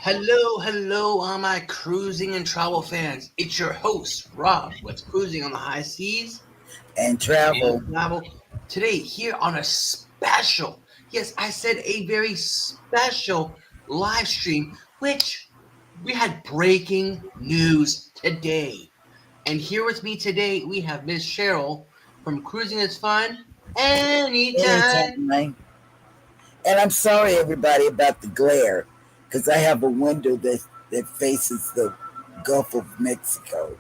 Hello, all my cruising and travel fans. It's your host, Rob, with Cruising on the High Seas and and travel. Travel. Today, here on a special, yes, I said a very special live stream, which we had breaking news today. And here with me today, we have Miss Cheryl from Cruising is Fun Anytime. Anytime. And I'm sorry, everybody, about the glare, because I have a window that faces the Gulf of Mexico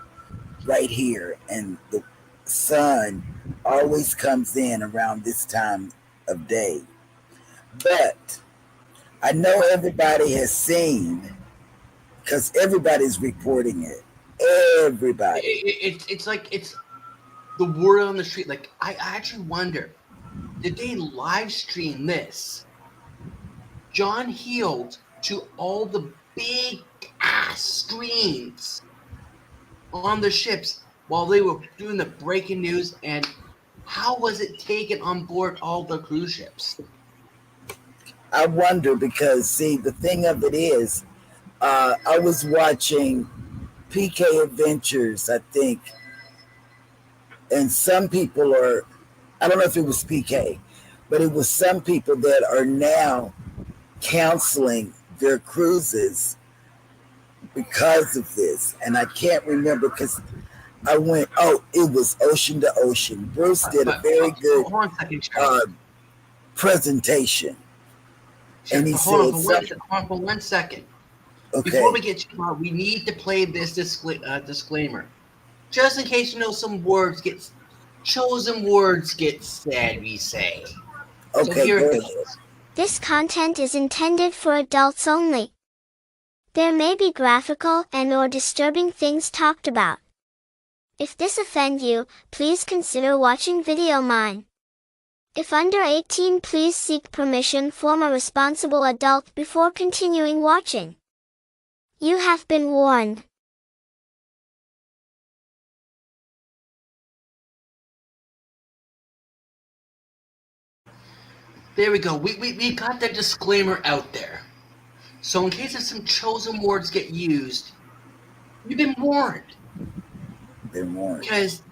right here, and the sun always comes in around this time of day. But I know everybody has seen, because everybody's reporting it. Everybody. It's like it's the word on the street. Like, I actually wonder, did they live stream this? John Heald to all the big ass screens on the ships while they were doing the breaking news, and how was it taken on board all the cruise ships? I wonder because, see, the thing of it is, I was watching PK Adventures, I think, and some people are, I don't know if it was PK, but it was some people that are now canceling their cruises because of this. And I can't remember because I went, oh, it was Ocean to Ocean. Bruce did a very good Hold on a second, presentation. And he hold said, on for 1 second. okay, Before we get too far, we need to play this disclaimer. Just in case chosen words get said, we say. okay, So here go it ahead. goes. This content is intended for adults only. There may be graphical and/or disturbing things talked about. If this offends you, please consider watching video mine. If under 18, please seek permission from a responsible adult before continuing watching. You have been warned. There we go. We got that disclaimer out there. So in case of some chosen words get used, you've been warned. Been warned. Because,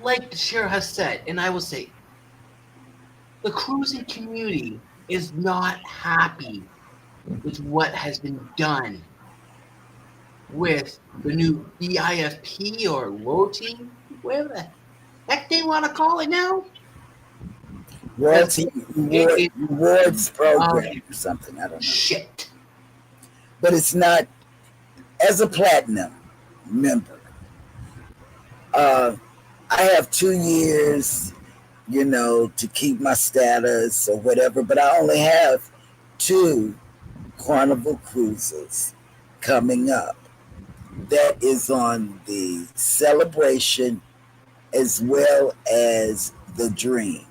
like Cheryl has said, and I will say, the cruising community is not happy with what has been done with the new VIFP or LOT, whatever the heck they want to call it now. Rewards program or something. I don't know. Shit. But it's not, as a platinum member, I have 2 years, to keep my status or whatever, but I only have 2 Carnival cruises coming up. That is on the Celebration as well as the Dream.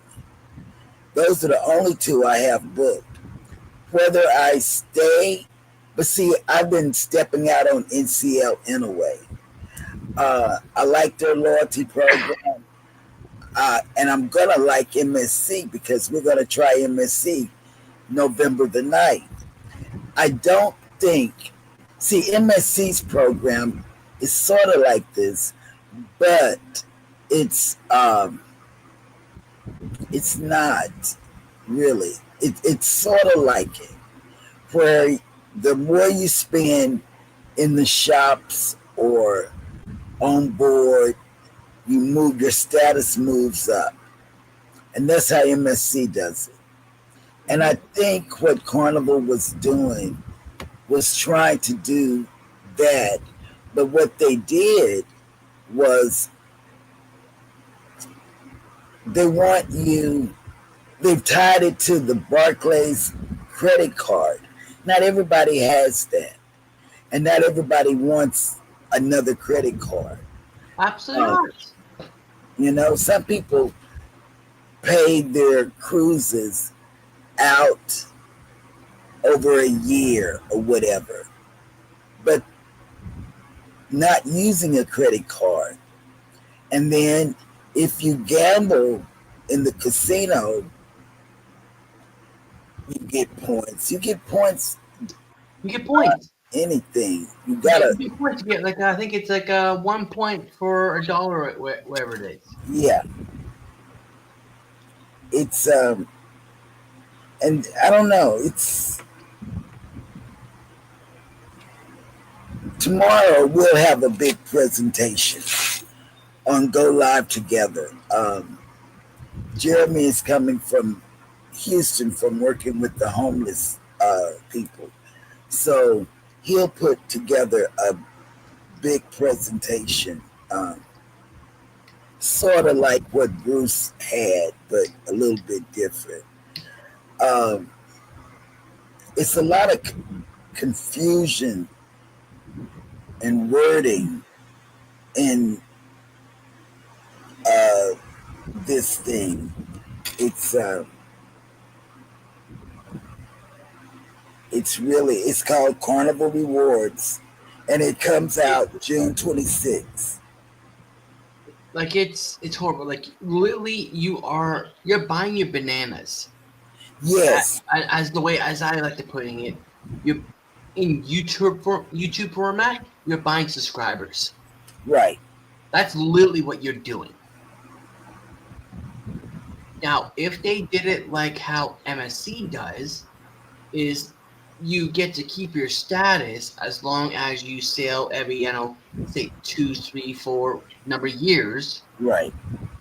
Those are the only 2 I have booked. Whether I stay, but see, I've been stepping out on NCL anyway. I like their loyalty program. And I'm going to like MSC because we're going to try MSC November the 9th. I don't think, see, MSC's program is sort of like this, but it's not really. It's sort of like it, where the more you spend in the shops or on board, your status moves up. And that's how MSC does it. And I think what Carnival was doing was trying to do that. But what they did was they've tied it to the Barclays credit card. Not everybody has that. And not everybody wants another credit card. Absolutely. Some people pay their cruises out over a year or whatever, but not using a credit card. And then if you gamble in the casino, you get points. You get points. You get points. anything. You gotta, Big points to get like I think it's like 1 point for a dollar, whatever it is. yeah. It's and I don't know. It's tomorrow we'll have a big presentation on Go Live Together. Jeremy is coming from Houston from working with the homeless people. So he'll put together a big presentation, sort of like what Bruce had, but a little bit different. Um, it's a lot of confusion and wording in this thing. It's called Carnival Rewards, and it comes out June 26th. Like it's horrible. Like literally, you're buying your bananas. Yes, As the way as I like to putting it, you in YouTube format, you're buying subscribers. right. That's literally what you're doing. Now, if they did it like how MSC does, is you get to keep your status as long as you sail every, say 2, 3, 4 number of years Right.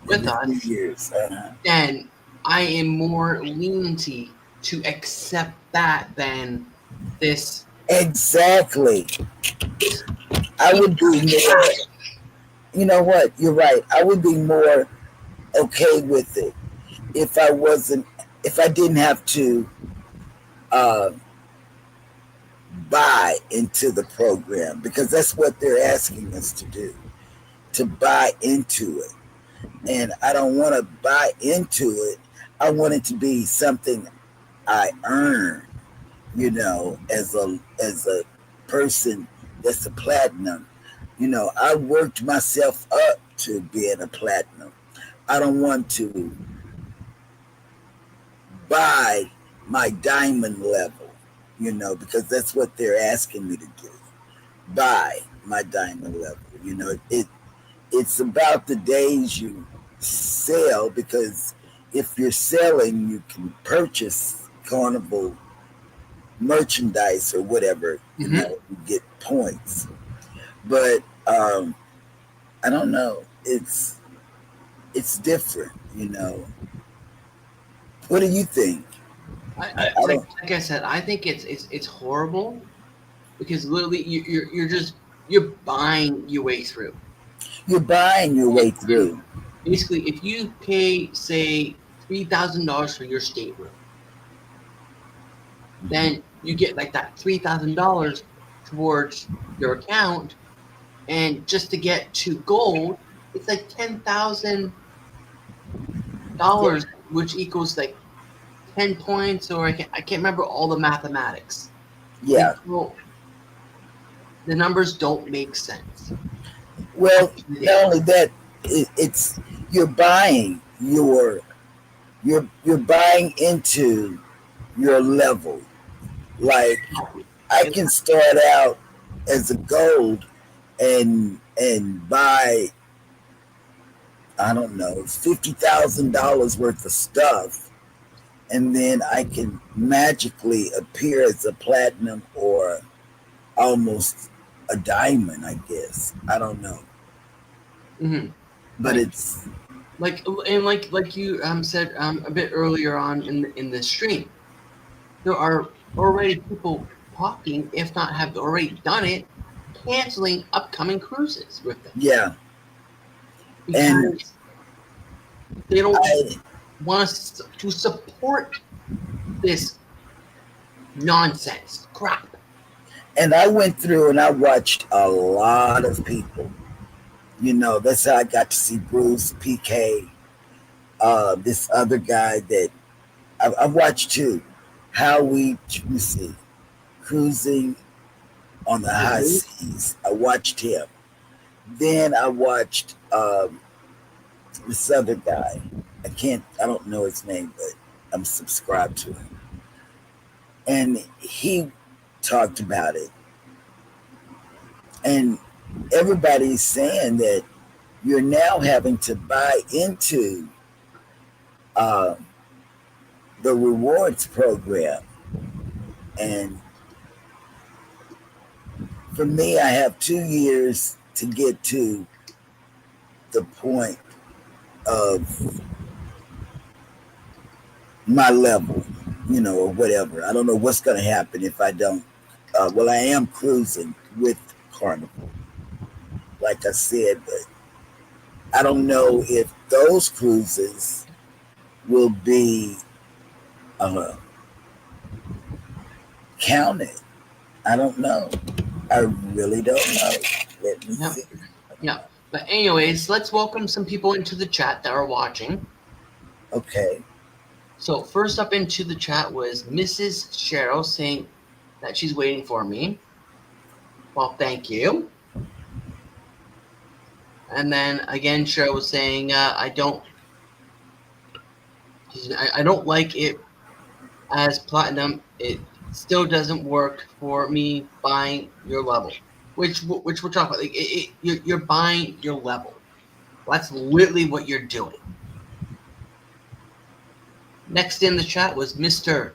with Every us, 3 years. then I am more leniency to accept that than this. Exactly. I would be more, you know what? You're right. I would be more okay with it if I didn't have to uh, buy into the program, because that's what they're asking us to buy into it. And I don't want to buy into it. I want it to be something I earn, as a person that's a platinum. I worked myself up to being a platinum. I don't want to buy my diamond level, because that's what they're asking me to do. Buy my diamond level. It's about the days you sell, because if you're selling, you can purchase Carnival merchandise or whatever, you get points. But I don't know. It's different. What do you think? Like I said, I think it's horrible because literally you're buying your way through. You're buying your way through. Basically, if you pay, say, $3,000 for your stateroom, then you get like that $3,000 towards your account, and just to get to gold, it's like $10,000, which equals like 10 points, or I can't remember all the mathematics. Yeah. Well, the numbers don't make sense. Well, not only that, it's you're buying you're buying into your level. Like, I can start out as a gold and buy, I don't know, $50,000 worth of stuff, and then I can magically appear as a platinum or almost a diamond, I guess. I don't know. Mm-hmm. But it's like you said a bit earlier on in the stream, there are already people talking, if not have already done it, canceling upcoming cruises with them. Yeah. Because And they don't want us to support this nonsense crap. And I went through and I watched a lot of people. That's how I got to see Bruce, PK, this other guy that I watched too. Howie, let me see, cruising on the high seas. I watched him. Then I watched this other guy. I don't know his name, but I'm subscribed to him. And he talked about it. And everybody's saying that you're now having to buy into uh, the rewards program. And for me, I have 2 years to get to the point of my level, or whatever. I don't know what's going to happen if I don't. Well, I am cruising with Carnival, like I said, but I don't know if those cruises will be uh, counted. I don't know. I really don't know. Let me Yeah. see. Yeah. But anyways, let's welcome some people into the chat that are watching. Okay. So first up into the chat was Mrs. Cheryl saying that she's waiting for me. Well, thank you. And then again, Cheryl was saying, I don't like it as platinum. It still doesn't work for me buying your level, which we're talking about. Like you're buying your level. That's literally what you're doing. Next in the chat was Mr.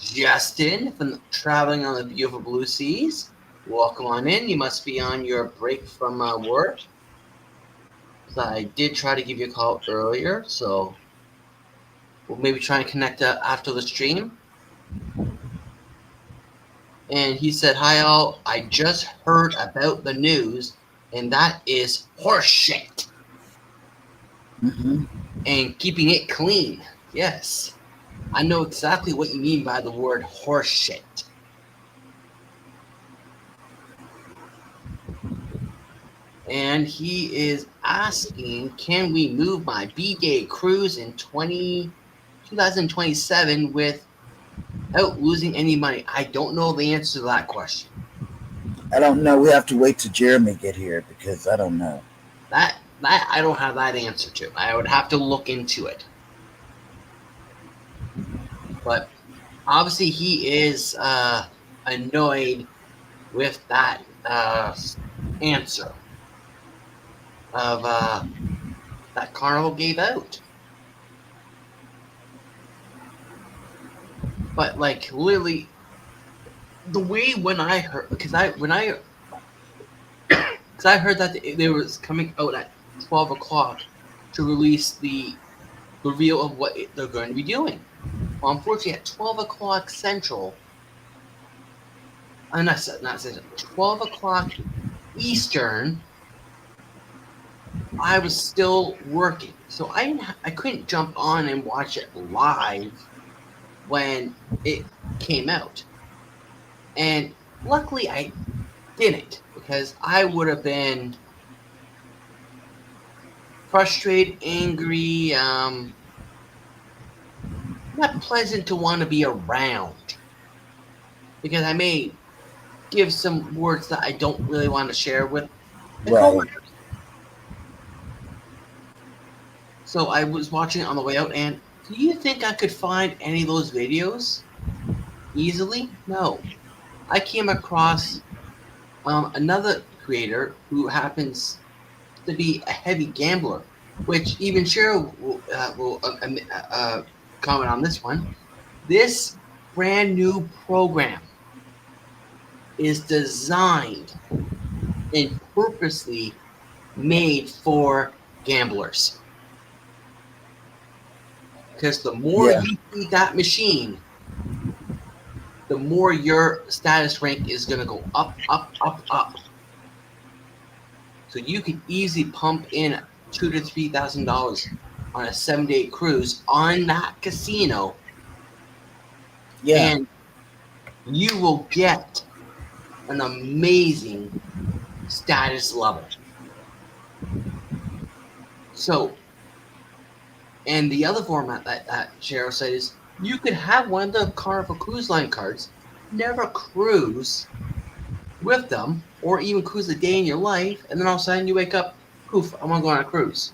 Justin from Traveling on the Beautiful Blue Seas. Welcome on in. You must be on your break from work. So I did try to give you a call earlier, so we'll maybe try and connect after the stream. And he said, "Hi all, I just heard about the news, and that is horseshit." Mm-hmm. And keeping it clean. Yes, I know exactly what you mean by the word horseshit. And he is asking, can we move my B-Day cruise in 2027 without losing any money? I don't know the answer to that question. I don't know. We have to wait till Jeremy get here because I don't know. That I don't have that answer to. I would have to look into it. But obviously he is annoyed with that answer of that Carnival gave out. But like literally, the way when I heard, because I heard that they was coming out at 12 o'clock to release the reveal of what they're going to be doing. Well, unfortunately, at 12 o'clock Central, not Central, 12 o'clock Eastern, I was still working, so I couldn't jump on and watch it live when it came out. And luckily, I didn't, because I would have been frustrated, angry, not pleasant to want to be around, because I may give some words that I don't really want to share with the coworkers. Right. So I was watching it on the way out, and do you think I could find any of those videos easily? No. I came across another creator who happens to be a heavy gambler, which even Cheryl will comment on this one. This brand new program is designed and purposely made for gamblers. Because the more you feed that machine, the more your status rank is going to go up, up, up, up. So you can easily pump in $2,000 to $3,000 on a 7-day cruise on that casino, and you will get an amazing status level. So, and the other format that Cheryl said is you could have one of the Carnival Cruise Line cards, never cruise with them, or even cruise a day in your life, and then all of a sudden you wake up, poof, I'm gonna go on a cruise,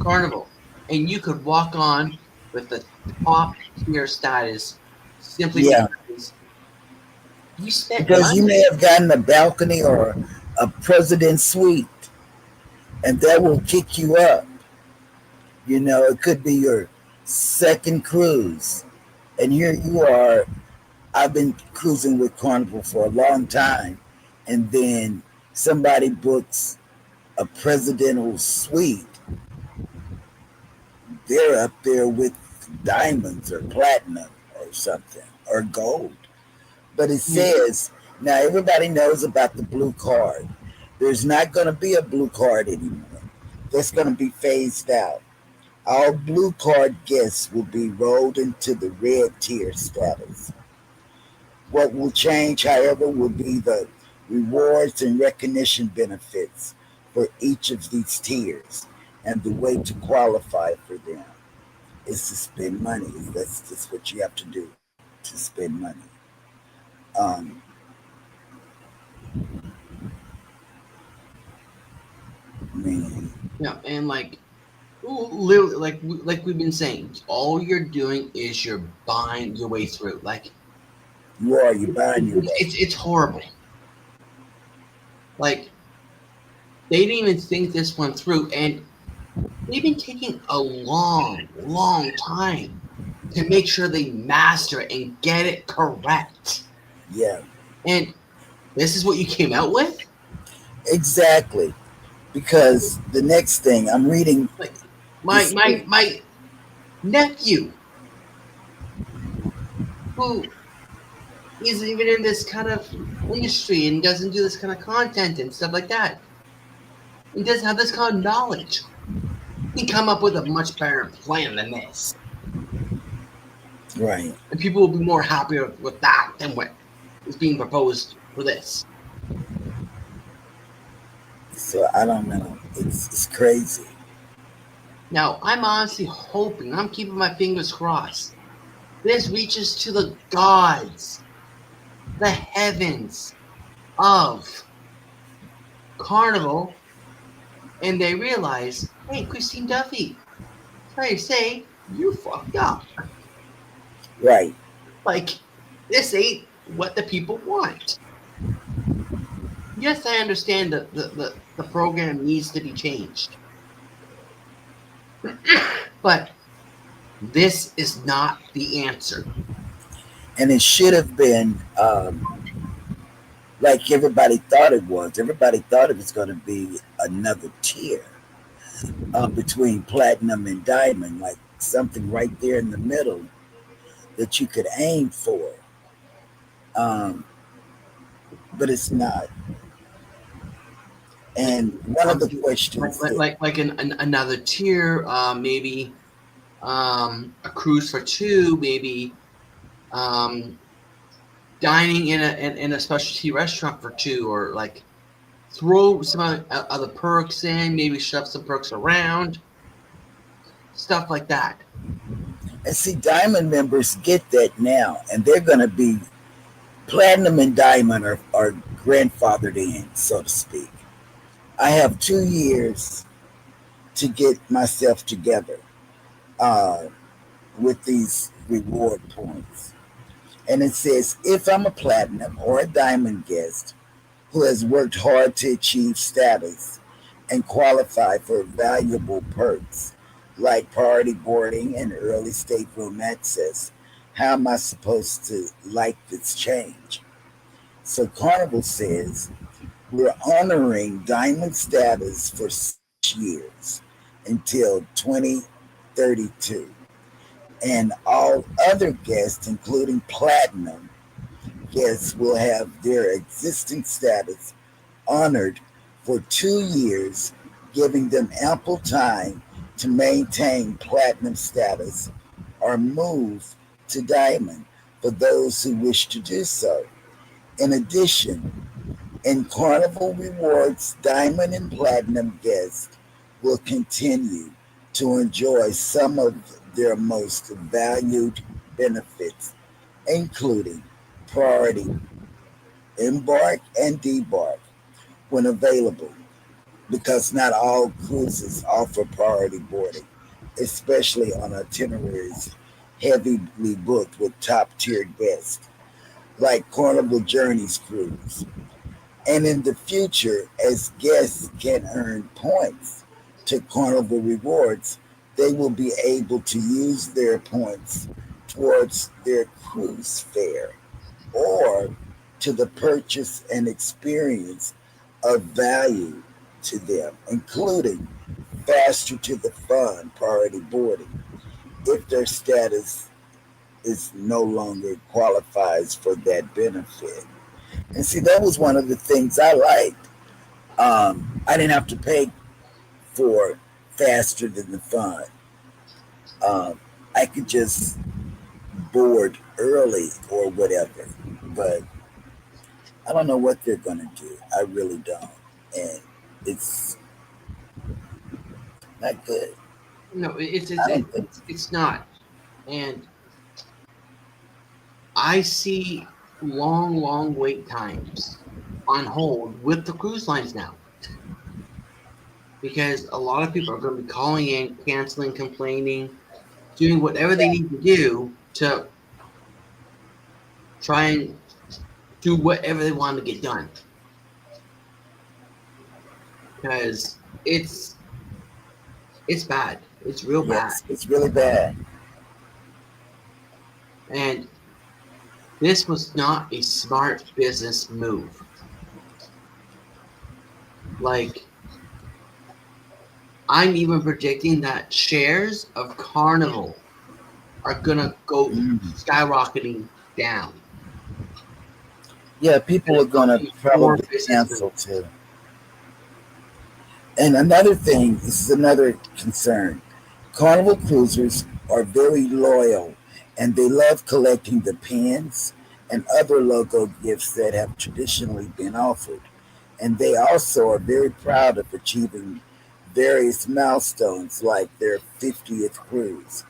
Carnival, and you could walk on with the top tier status simply because you spent Because money. you may have gotten a balcony or a president suite, and that will kick you up. You know, it could be your second cruise, and here you are. I've been cruising with Carnival for a long time, and then somebody books a presidential suite. They're up there with diamonds or platinum or something or gold. But it says now everybody knows about the blue card. There's not going to be a blue card anymore. That's going to be phased out. All blue card guests will be rolled into the red tier status. What will change, however, will be the rewards and recognition benefits for each of these tiers, and the way to qualify for them is to spend money. That's just what you have to do to spend money. Um, Man, Yeah, and like literally, like we've been saying, all you're doing is you're buying your way through. Like you're buying your way. it's horrible. Like they didn't even think this one through, and they've been taking a long time to make sure they master it and get it correct. Yeah, And this is what you came out with? exactly. Because the next thing I'm reading, Like my nephew, who isn't even in this kind of industry and doesn't do this kind of content and stuff like that, he doesn't have this kind of knowledge, he can come up with a much better plan than this. right? And people will be more happier with that than what is being proposed for this. So I don't know. It's crazy. Now, I'm honestly hoping, I'm keeping my fingers crossed, this reaches to the gods, the heavens of Carnival, and they realize, hey, Christine Duffy, sorry to say, you fucked up. Right. Like, this ain't what the people want. Yes, I understand that the program needs to be changed. But this is not the answer. And it should have been like everybody thought it was. Everybody thought it was going to be another tier between platinum and diamond, like something right there in the middle that you could aim for. Um, but it's not. And one of the questions, like another tier, maybe a cruise for two, maybe dining in a specialty restaurant for two, or like throw some other perks in, maybe shove some perks around, stuff like that. and see, diamond members get that now, and they're going to be platinum and diamond are grandfathered in, so to speak. I have 2 years to get myself together uh, with these reward points. And it says if I'm a platinum or a diamond guest who has worked hard to achieve status and qualify for valuable perks like priority boarding and early stateroom access, how am I supposed to like this change? So Carnival says we're honoring diamond status for 6 years until 2032. And all other guests, including platinum guests, will have their existing status honored for 2 years, giving them ample time to maintain platinum status or move to diamond for those who wish to do so. In addition, in Carnival Rewards, diamond and platinum guests will continue to enjoy some of their most valued benefits, including priority embark and debark when available, because not all cruises offer priority boarding, especially on itineraries heavily booked with top tier guests, like Carnival Journeys cruise. And in the future, as guests can earn points to Carnival rewards, they will be able to use their points towards their cruise fare or to the purchase and experience of value to them, including faster to the fun priority boarding if their status is no longer qualifies for that benefit. And see, that was one of the things I liked. I didn't have to pay for faster than the fun. Um, I could just board early or whatever. But I don't know what they're going to do. I really don't. And it's not good. No, I don't think. it's not. And I see long wait times on hold with the cruise lines now because a lot of people are going to be calling in, canceling, complaining, doing whatever they need to do to try and do whatever they want to get done. Because it's bad. It's real bad. Yes, it's really bad. And this was not a smart business move. Like, I'm even predicting that shares of Carnival are gonna go skyrocketing down. Yeah, people are going to probably cancel too. And another thing, this is another concern. Carnival cruisers are very loyal and they love collecting the pins and other logo gifts that have traditionally been offered. And they also are very proud of achieving various milestones like their 50th cruise.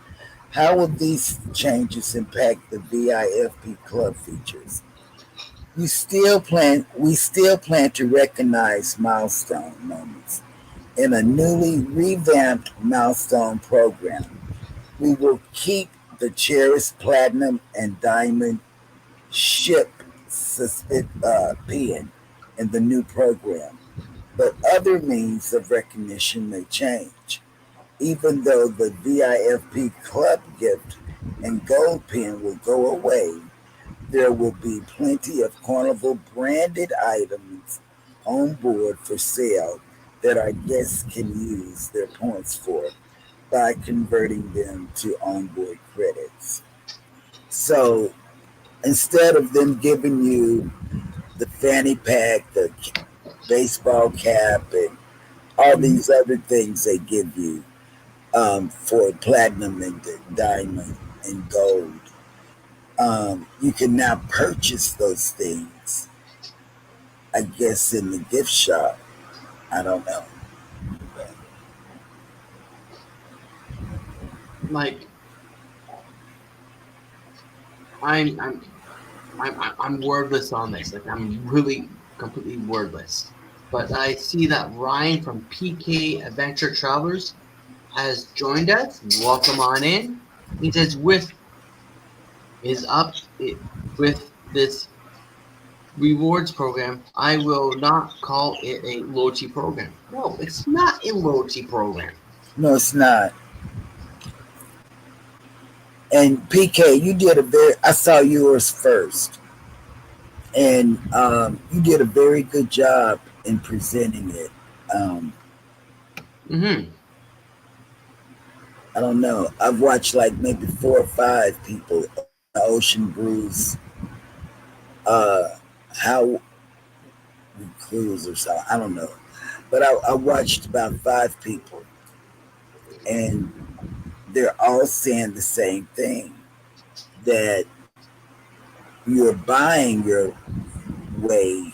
How will these changes impact the VIFP club features? We still plan to recognize milestone moments in a newly revamped milestone program. We will keep the cherished platinum and diamond ship pin in the new program, but other means of recognition may change. Even though the VIFP club gift and gold pin will go away, there will be plenty of Carnival branded items on board for sale that our guests can use their points for by converting them to onboard credits. So instead of them giving you the fanny pack, the baseball cap, and all these other things they give you for platinum and diamond and gold, you can now purchase those things, I guess, in the gift shop. I don't know. Like, I'm wordless on this. Like, I'm really completely wordless. But I see that Ryan from PK Adventure Travelers has joined us. Welcome on in. He says with this rewards program, I will not call it a loyalty program. No, it's not a loyalty program. No, it's not. And PK, you did I saw yours first. And you did a very good job in presenting it. Mm-hmm. I don't know. I've watched like maybe 4 or 5 people, Ocean Brews, how we cruise or something. I don't know. But I watched about 5 people, and they're all saying the same thing, that you're buying your way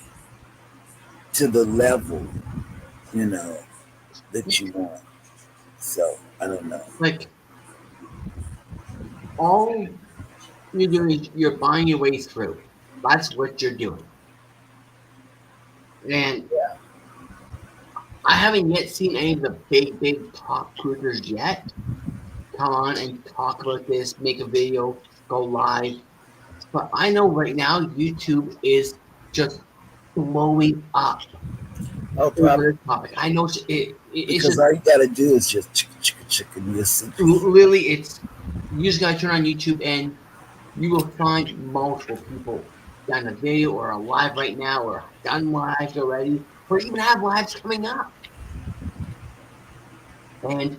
to the level, you know, that you want. So I don't know. Like, all you're doing is you're buying your way through. That's what you're doing. And Yeah. I haven't yet seen any of the big top cruisers yet come on and talk about this, make a video, go live. But I know right now YouTube is just blowing up Oh, over probably this topic. I know it's because just all you gotta do is just chicken. You'll see. literally it's you just gotta turn on YouTube and you will find multiple people done a video or a live right now or done lives already or even have lives coming up. And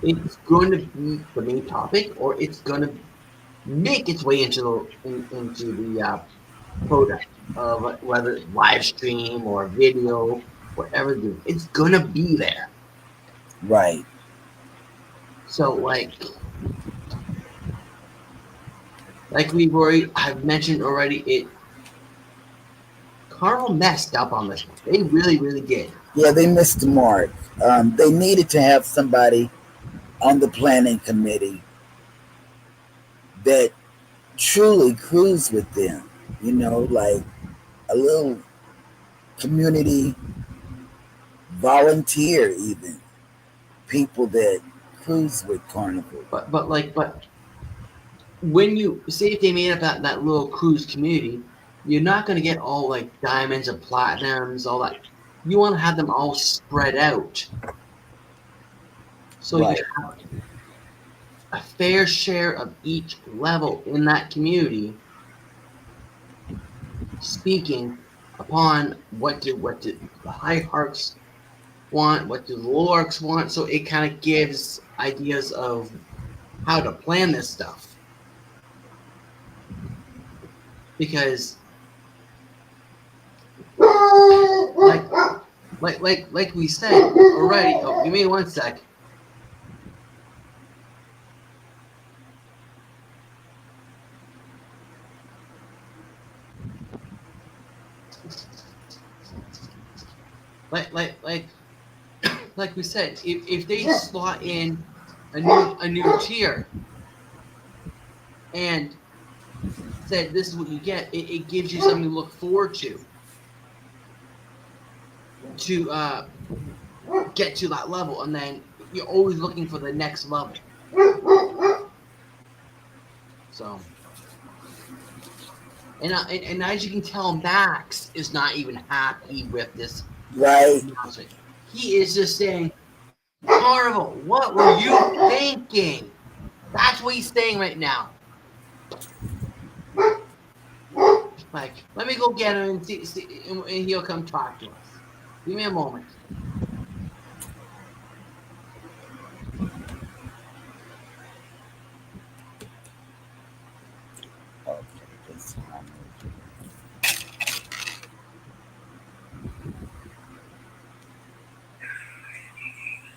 it's going to be the main topic or it's going to make its way into the product of whether it's live stream or video, whatever it is. It's going to be there. Right. So I've mentioned already, Carnival messed up on this one. They really, really did. Yeah, they missed the mark. They needed to have somebody on the planning committee that truly cruise with them. You know, like a little community volunteer, even people that cruise with Carnival. But when you say if they made up that little cruise community, you're not going to get all like diamonds and platinums, all that. You want to have them all spread out, so Right. you have a fair share of each level in that community. Speaking upon what do the high hearts want, what do the low arcs want, so it kind of gives ideas of how to plan this stuff. Because like we said already. Oh, give me 1 sec. Like we said, if they slot in a new tier and said this is what you get, it gives you something to look forward to get to that level, and then you're always looking for the next level. So, and as you can tell, Max is not even happy with this Right. announcement. He is just saying, Carnival, what were you thinking? That's what he's saying right now. Like, let me go get him and see and he'll come talk to us. Give me a moment.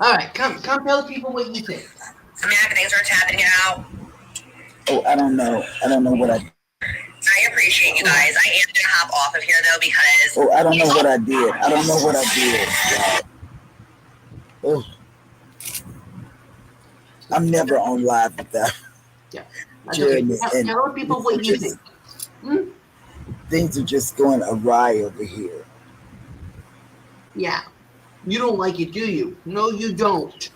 All right, come tell the people what you think. Mac, thanks for tapping it out. Oh, I don't know. I don't know what I. I appreciate you guys. I am gonna hop off of here though because. Oh, I don't know what I did. I don't know what I did. Oh, I'm never on live without. Yeah. Jeremy. Okay. Tell people what you think. Things are just going awry over here. Yeah. You don't like it, do you? No, you don't.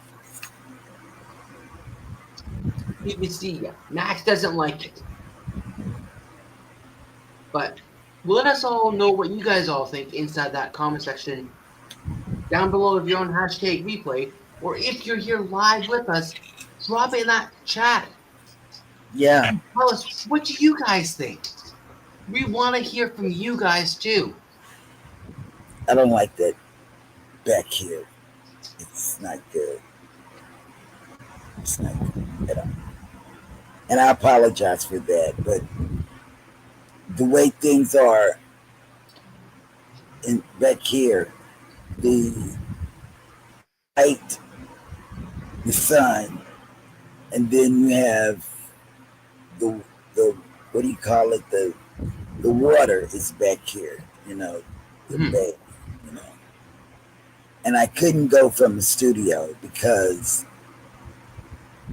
You can see, Max doesn't like it. But let us all know what you guys all think inside that comment section down below if you're on hashtag replay, or if you're here live with us, drop it in that chat. Yeah. Tell us, what do you guys think? We want to hear from you guys too. I don't like that back here. It's not good. It's not good at all. And I apologize for that, but the way things are in back here, the light, the sun, and then you have the what do you call it? The water is back here, you know, the bay, you know. And I couldn't go from the studio because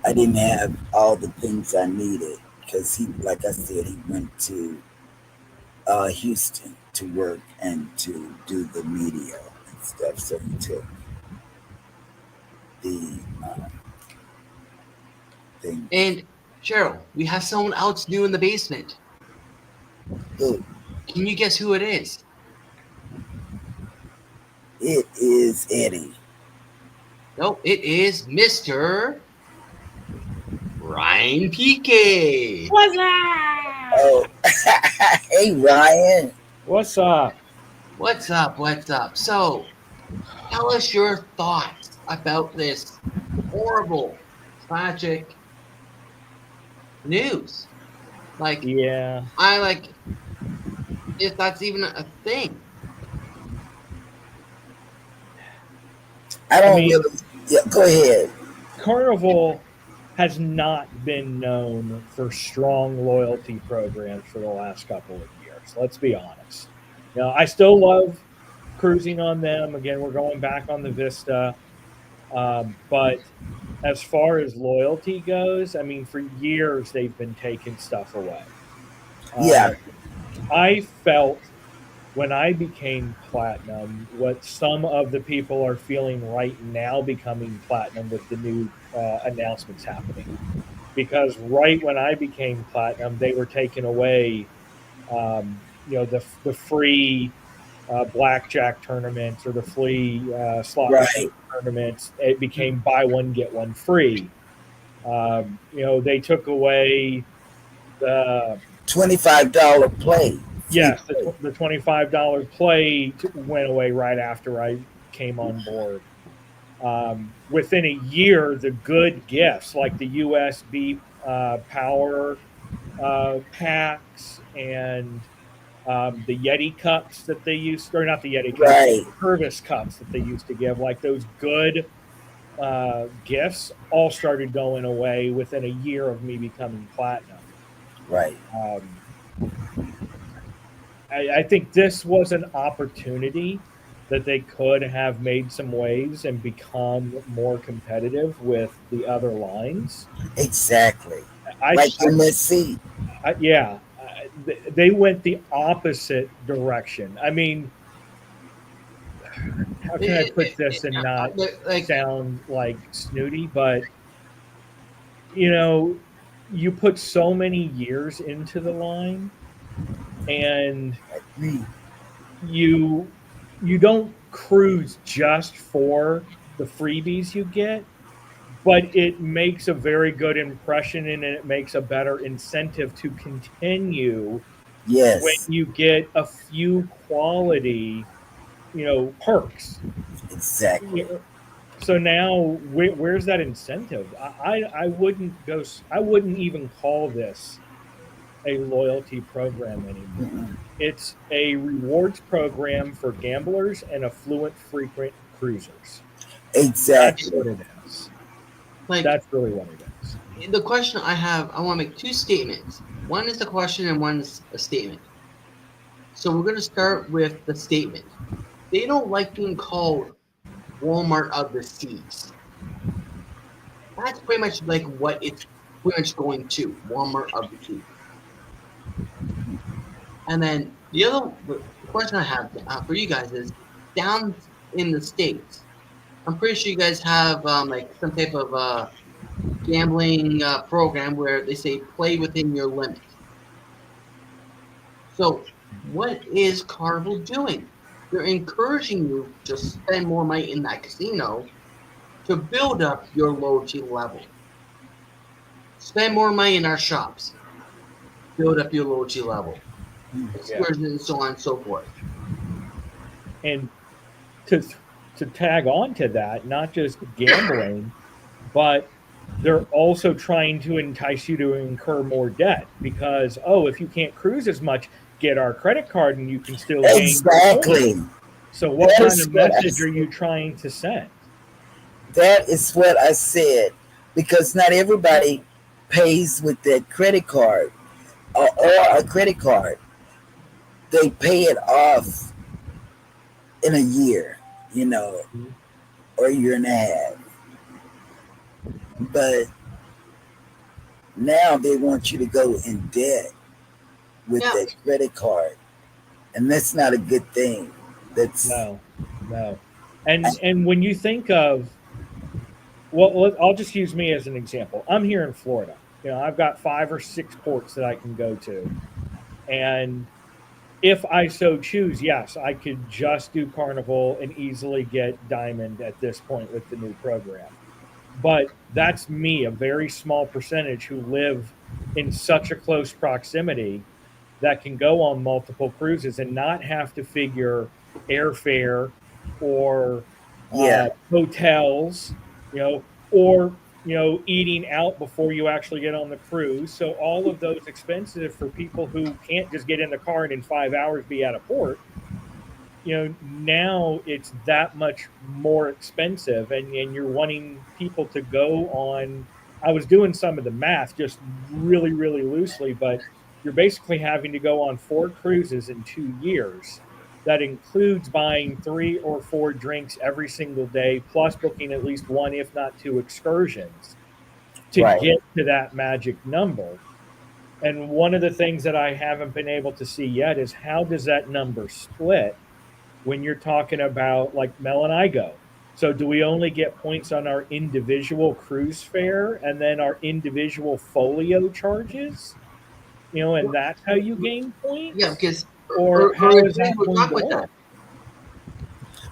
I didn't have all the things I needed because he, like I said, he went to Houston to work and to do the media and stuff. So he took the thing. And Cheryl, we have someone else new in the basement. Who? Can you guess who it is? It is Eddie. No, it is Mr. Ryan PK. What's up? Oh, hey Ryan. What's up? What's up? What's up? So, tell us your thoughts about this horrible, tragic news. Like, Yeah. I like if that's even a thing. I don't mean- really. Yeah, go ahead. Carnival has not been known for strong loyalty programs for the last couple of years. Let's be honest. You know, I still love cruising on them. Again, we're going back on the Vista. But as far as loyalty goes, I mean, for years they've been taking stuff away. Yeah. I felt when I became platinum what some of the people are feeling right now becoming platinum with the new announcements happening. Because right when I became platinum, they were taking away, the free blackjack tournaments or the free slot Right. tournaments. It became buy one get one free. They took away the $25 play. yes, the $25 play went away right after I came on board. Within a year, the good gifts like the USB power packs and the Yeti cups that they used, or not the Yeti cups, Right. the service cups that they used to give, like those good gifts, all started going away within a year of me becoming platinum. Right. I think this was an opportunity that they could have made some waves and become more competitive with the other lines. Exactly. I, Like MSC. they went the opposite direction. I mean, how can I put this and not sound like snooty? But you put so many years into the line, and you don't cruise just for the freebies you get, but it makes a very good impression and it makes a better incentive to continue. Yes. When you get a few quality, perks. Exactly. So now, where's that incentive? I wouldn't even call this a loyalty program anymore. It's a rewards program for gamblers and affluent, frequent cruisers. Exactly. That's what it is. That's really what it is. The question I have, I want to make two statements. One is the question and one is a statement. So we're going to start with the statement. They don't like being called Walmart of the Seas. That's pretty much like what it's pretty much going to, Walmart of the Seas. And then the question I have for you guys is, down in the States, I'm pretty sure you guys have like some type of gambling program where they say play within your limit. So what is Carnival doing? They're encouraging you to spend more money in that casino to build up your loyalty level. Spend more money in our shops. Build up your loyalty level. Excursions and so on and so forth. And to tag on to that, not just gambling, but they're also trying to entice you to incur more debt because, if you can't cruise as much, get our credit card and you can still gain. Exactly. So what kind of message are you trying to send? That is what I said, because not everybody pays with their credit card or a credit card. They pay it off in a year, or a year and a half. But now they want you to go in debt with their credit card. And that's not a good thing. That's no. And when you think of, I'll just use me as an example. I'm here in Florida. I've got 5 or 6 ports that I can go to. And if I so choose, yes, I could just do Carnival and easily get Diamond at this point with the new program. But that's me, a very small percentage who live in such a close proximity that can go on multiple cruises and not have to figure airfare or Yeah. hotels, or eating out before you actually get on the cruise. So all of those expenses for people who can't just get in the car and in 5 hours be at a port. Now it's that much more expensive, and you're wanting people to go on. I was doing some of the math just really, really loosely, but you're basically having to go on 4 cruises in 2 years. That includes buying 3 or 4 drinks every single day, plus booking at least 1, if not 2, excursions to Right. get to that magic number. And one of the things that I haven't been able to see yet is how does that number split when you're talking about like Mel and I go. So do we only get points on our individual cruise fare and then our individual folio charges? And that's how you gain points? Yeah, because Or how is that we'll going talk to with work?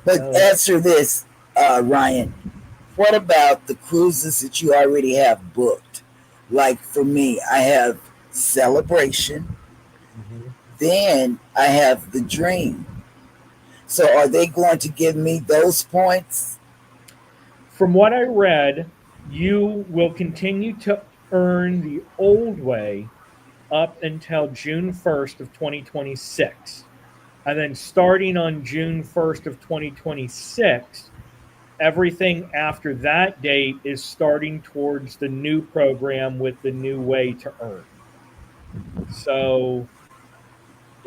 But answer this, Ryan. What about the cruises that you already have booked? Like for me, I have Celebration, then I have the Dream. So are they going to give me those points? From what I read, you will continue to earn the old way up until June 1st of 2026. And then starting on June 1st of 2026, everything after that date is starting towards the new program with the new way to earn. So,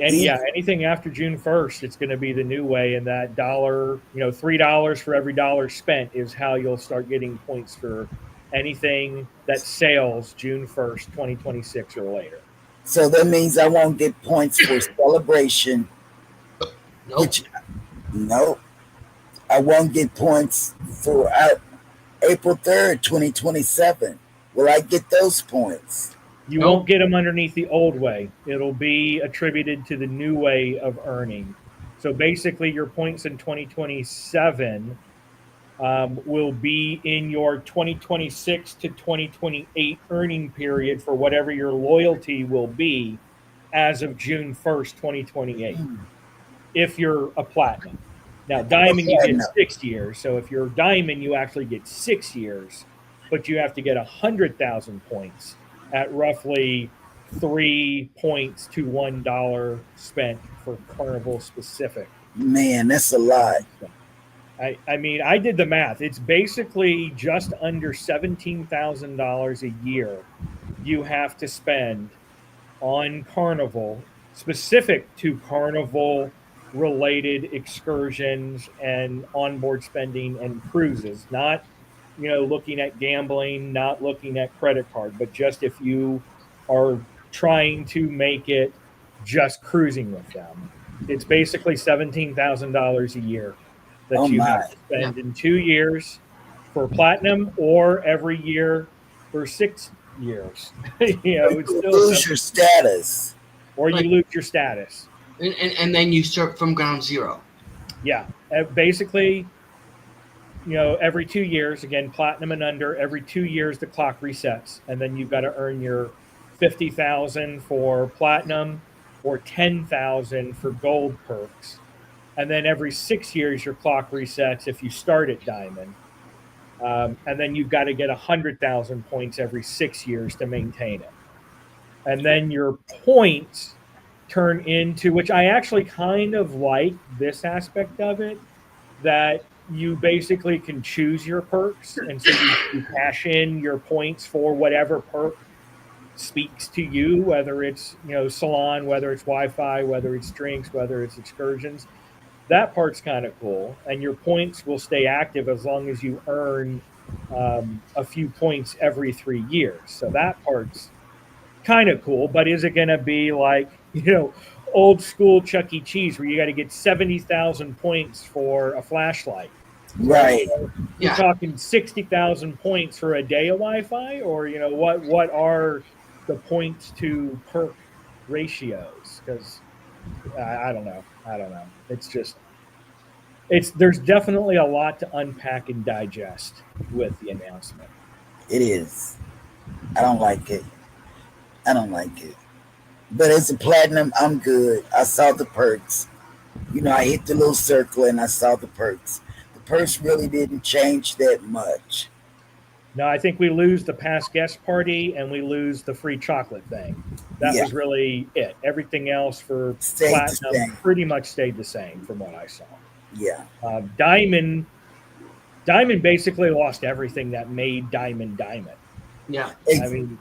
anything after June 1st, it's going to be the new way. And that dollar, $3 for every dollar spent is how you'll start getting points for anything that sails June 1st, 2026 or later. So that means I won't get points for Celebration. nope. No, I won't get points for April 3rd, 2027. Will I get those points? You Nope. won't get them underneath the old way. It'll be attributed to the new way of earning. So basically, your points in 2027 will be in your 2026 to 2028 earning period for whatever your loyalty will be as of June 1st, 2028, if you're a platinum. Now, diamond, you get 6 years. So if you're diamond, you actually get 6 years, but you have to get 100,000 points at roughly 3 points to $1 spent for Carnival specific. Man, that's a lot. I mean, I did the math. It's basically just under $17,000 a year you have to spend on Carnival, specific to Carnival related excursions and onboard spending and cruises, not looking at gambling, not looking at credit card, but just if you are trying to make it just cruising with them. It's basically $17,000 a year that you have to spend in 2 years for platinum, or every year for 6 years. It's still lose your status, or you lose your status, and then you start from ground zero. Yeah, basically, every 2 years, again, platinum and under, every 2 years the clock resets, and then you've got to earn your 50,000 for platinum or 10,000 for gold perks, and then every 6 years your clock resets if you start at diamond, and then you've got to get 100,000 points every 6 years to maintain it, and then your points turn into, which I actually kind of like this aspect of it, that you basically can choose your perks, and so you cash in your points for whatever perk speaks to you, whether it's salon, whether it's Wi-Fi, whether it's drinks, whether it's excursions. That part's kind of cool, and your points will stay active as long as you earn a few points every 3 years. So that part's kind of cool, but is it going to be like old school Chuck E. Cheese where you got to get 70,000 points for a flashlight? Right. You're talking 60,000 points for a day of Wi-Fi, or what are the points to perk ratios? Because I don't know. I don't know. It's just there's definitely a lot to unpack and digest with the announcement. It is. I don't like it. I don't like it. But as a platinum, I'm good. I saw the perks. I hit the little circle and I saw the perks. The perks really didn't change that much. No, I think we lose the past guest party and we lose the free chocolate thing. That Yeah, was really it. Everything else for stayed the platinum same. pretty much stayed the same from what I saw. Yeah, Diamond basically lost everything that made Diamond Diamond. Yeah. I mean,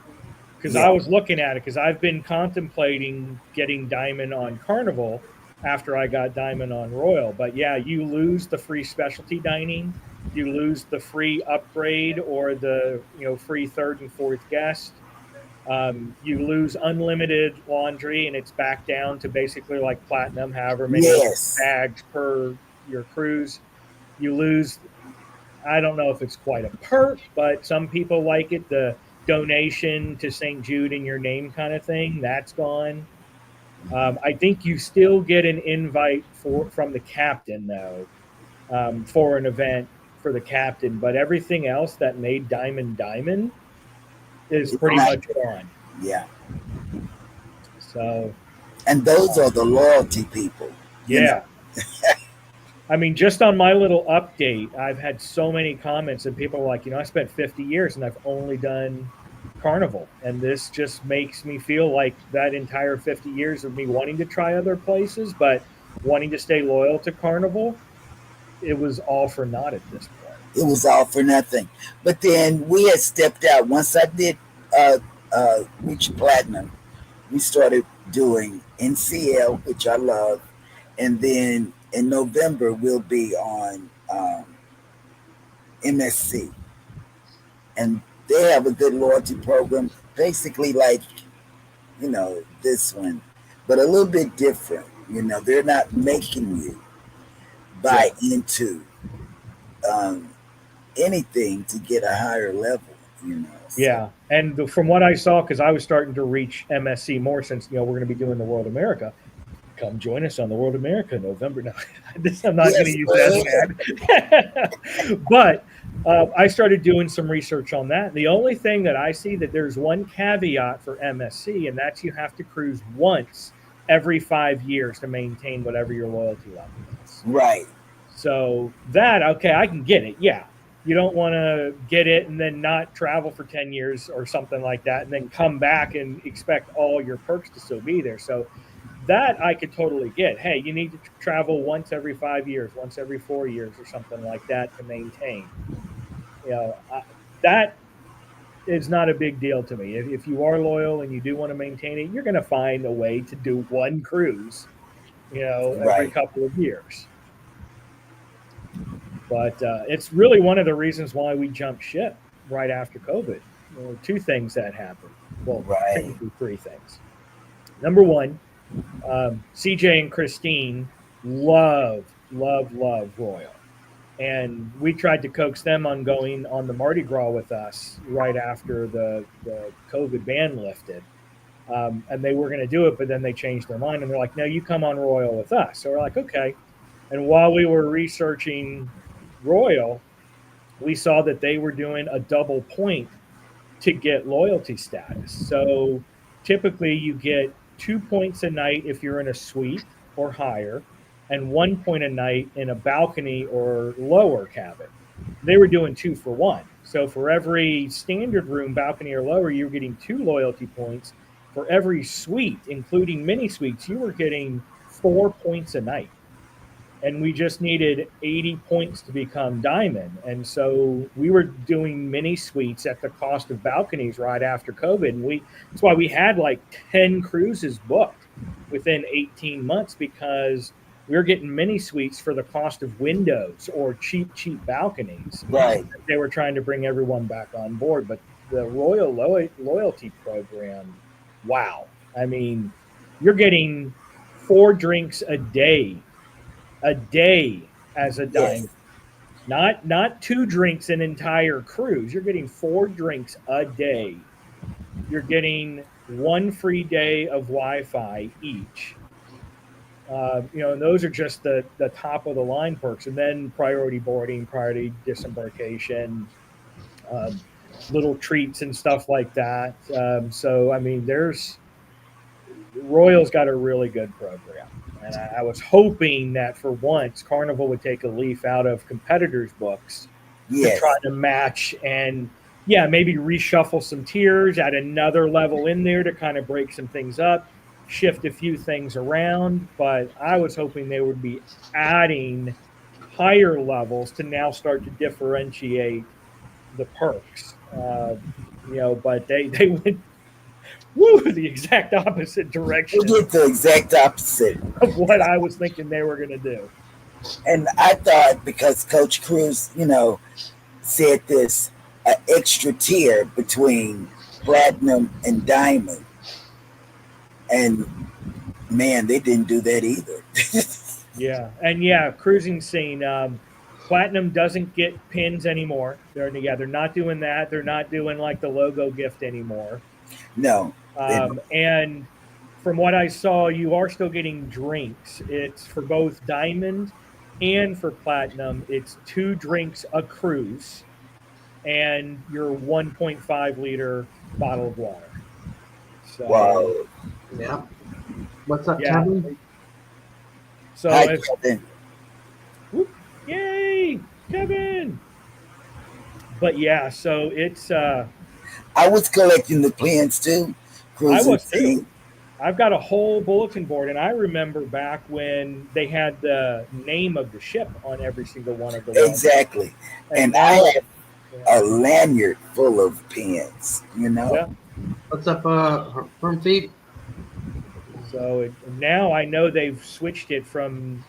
because yeah, I was looking at it because I've been contemplating getting Diamond on Carnival after I got Diamond on Royal. But yeah, you lose the free specialty dining, you lose the free upgrade or the free third and fourth guest. You lose unlimited laundry, and it's back down to basically like platinum, however many yes. bags per your cruise. You lose. I don't know if it's quite a perk, but some people like it. The donation to St. Jude in your name kind of thing, that's gone. I think you still get an invite from the captain though, for an event for the captain, but everything else that made Diamond Diamond is It's pretty not. much gone. Yeah, So and those are the loyalty people. You know. yeah. I mean, just on my little update, I've had so many comments and people are like, I spent 50 years and I've only done Carnival. And this just makes me feel like that entire 50 years of me wanting to try other places, but wanting to stay loyal to Carnival, it was all for naught at this point. It was all for nothing. But then we had stepped out. Once I did reach platinum, we started doing NCL, which I love, and then in November we'll be on MSC, and they have a good loyalty program, basically like this one, but a little bit different. They're not making you buy into um, anything to get a higher level. So, Yeah. And from what I saw, because I was starting to reach MSC more since, we're going to be doing the World America. Come join us on the World America November. No, I'm not going to use that as an ad. But I started doing some research on that. The only thing that I see that there's one caveat for MSC, and that's you have to cruise once every 5 years to maintain whatever your loyalty level is. right. So that, okay, I can get it. Yeah. You don't want to get it and then not travel for 10 years or something like that and then come back and expect all your perks to still be there. So that I could totally get. Hey, you need to travel once every 5 years, once every 4 years or something like that to maintain. That is not a big deal to me. If you are loyal and you do want to maintain it, you're going to find a way to do one cruise, every Right. couple of years. But it's really one of the reasons why we jumped ship right after COVID. Two things that happened. Well, Right. technically three things. Number one, CJ and Christine love Royal. And we tried to coax them on going on the Mardi Gras with us right after the COVID ban lifted. And they were going to do it, but then they changed their mind and they're like, no, you come on Royal with us. So we're like, okay. And while we were researching Royal, we saw that they were doing a double point to get loyalty status. So typically you get 2 points a night if you're in a suite or higher, and 1 point a night in a balcony or lower cabin. They were doing 2 for 1. So for every standard room, balcony or lower, you were getting 2 loyalty points. For every suite, including mini suites, you were getting 4 points a night. And we just needed 80 points to become diamond. And so we were doing mini suites at the cost of balconies right after COVID. And that's why we had like 10 cruises booked within 18 months, because we were getting mini suites for the cost of windows or cheap balconies. Right. They were trying to bring everyone back on board. But the Royal Loyalty Program, wow. I mean, you're getting 4 drinks a day as a diamond. Yes. Not 2 drinks an entire cruise. You're getting 4 drinks a day. You're getting 1 free day of Wi-Fi each. And those are just the top of the line perks, and then priority boarding, priority disembarkation, um, little treats and stuff like that. So I mean, there's Royal's got a really good program, and I was hoping that for once Carnival would take a leaf out of competitors' books to try Yes. to match and yeah, maybe reshuffle some tiers, add another level in there to kind of break some things up, shift a few things around. But I was hoping they would be adding higher levels to now start to differentiate the perks. But they went the exact opposite We direction did the exact opposite. of what I was thinking they were going to do. And I thought because Coach Cruz, said this, an extra tier between platinum and diamond. And man, they didn't do that either. Yeah, and yeah, cruising scene. Platinum doesn't get pins anymore. They're not doing that. They're not doing like the logo gift anymore. No. And from what I saw, you are still getting drinks. It's for both diamond and for platinum. It's 2 drinks a cruise, and your 1.5 liter bottle of water. So, Wow. Yeah. What's up, Yeah. Kevin? So Hi, if, Kevin. whoop, yay, Kevin! But yeah, so it's I was collecting the pins too. I Cruising was too. scene. I've got a whole bulletin board, and I remember back when they had the name of the ship on every single one of the ones. Exactly. And now, I have yeah, a lanyard full of pins, yeah. What's up, Firm Feet? So now I know they've switched it from